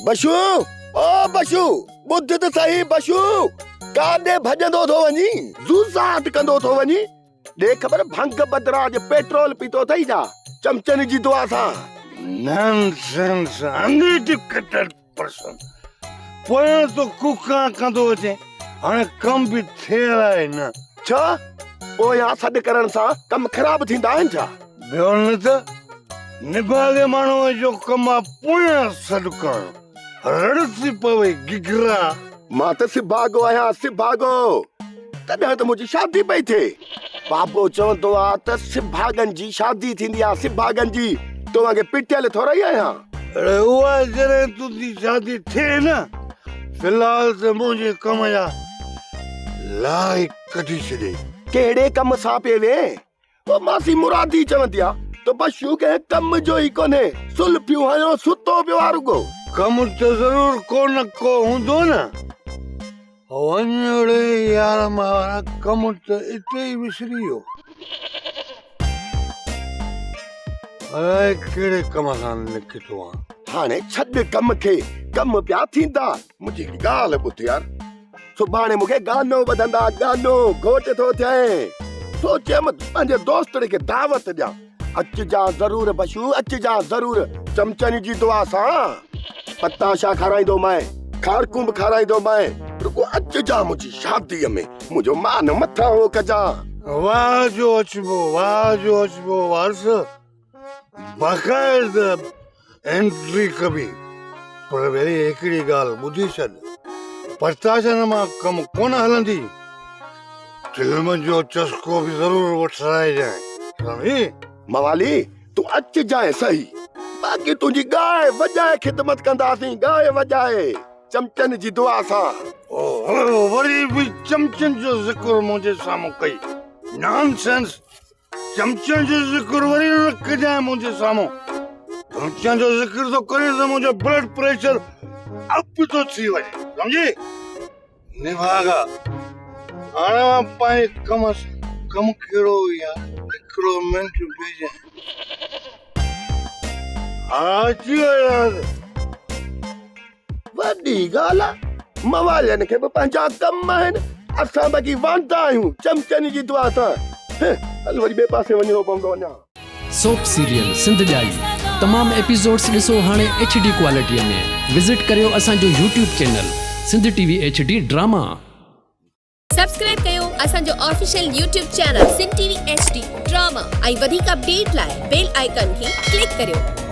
बशू, ओ बशू, ॿुध त सही बशू, काॾे भॼंदो थो वञी, ज़ूज़ाट कंदो थो वञी। ॾे ख़बर भंग बदराज पेट्रोल पीतो अथई छा चमचनि जी दुआ सां। Nonsense, uneducated person. पोयां तो कुका कंदो अचे, हाणे कम बि थियल आहे न। छा पोयां सॾु करण सां कम ख़राब थींदा आहिनि छा? ॿियो न त निभागे माण्हूअ जो कम आहे पोयां सॾु करणु। रड़सी पवे गिगरा। मां त सिभागो आहियां, सिभागो। तॾहिं त मुंहिंजी शादी पई थिए। बाबो चवंदो आहे त सिभागनि जी शादी थींदी आहे, सिभागनि जी। तव्हांखे पिटियल थोरी आहियां। अरे उहा जॾहिं तुंहिंजी शादी थिए न, फिलहाल त मुंहिंजे कम जा लाइ कढी छॾे। कहिड़े कम सां पिए वे? ओ मासी मुरादी चवंदी आहे त बशू कंहिं कम जो ई कोन्हे, सुल पियो हयो सुतो पियो आहे रुगो। कम त ज़रूर को न को हूंदो न। वञड़े यार मारा कम त इते ई विसरी वियो। अलाए कहिड़े कम सां निकितो आहे। हाणे छॾ कम खे, कम पिया थींदा। मुंहिंजी हिकिड़ी ॻाल्हि ॿुध यार, सुभाणे मूंखे गानो ॿधंदा, गानो घोट थो थिए। सोचियमि पंहिंजे दोस्तड़े खे दावत ॾियां। अचिजा ज़रूर बशू, अचिजा ज़रूर, चमचनि जी दुआ सां। पताशा खाराईंदो मैं, खारकूं बि खाराईंदो मैं। रुगो अचिजा मुंहिंजी शादीअ में, मुंहिंजो मान मथां हो कजां। वाह जो अचबो, वाह जो अचबो वारस। बाक़ाइदा एंट्री कबी। पर वरी हिकिड़ी ॻाल्हि ॿुधी छॾ, पताशनि मां कम कोन हलंदी। फिल्म जो चस्को बि ज़रूर वठाइजांइ, सम्झी? मवाली तूं अचिजांइ सही, बाक़ी तुंहिंजी गाए वॼाए ख़िदमत कंदासीं, गाए वॼाए चमचनि जी दुआ सां। ओहो, वरी बि चमचनि जो ज़िक्र मुंहिंजे साम्हूं कई। नॉनसेंस। चमचनि जो ज़िक्र वरी न कजांइ मुंहिंजे साम्हूं। चमचनि जो ज़िक्र थो करे त मुंहिंजो ब्लड प्रेशर अप थो थी वञे, सम्झी? निभागा, हाणे मां पंहिंजे कम कहिड़ो यार, हिकिड़ो मिंट बीजांइ। अची वियो यार। वॾी ॻाल्हि आहे, मवालियुनि खे बि पंहिंजा कम आहिनि, असां बाक़ी वांदा आहियूं चमचनि जी दुआ सां। हल वरी ॿिए पासे वञिणो पवंदो अञा। सोप सीरियल सिंध जाई तमाम एपिसोड्स ॾिसो हाणे HD क्वालिटीअ में। विज़िट करियो असांजो YouTube channel Sindh TV HD drama. Subscribe कयो असांजो official YouTube channel Sindh TV HD drama ऐं वधीक अपडेट लाइ बेल आइकन खे क्लिक करियो।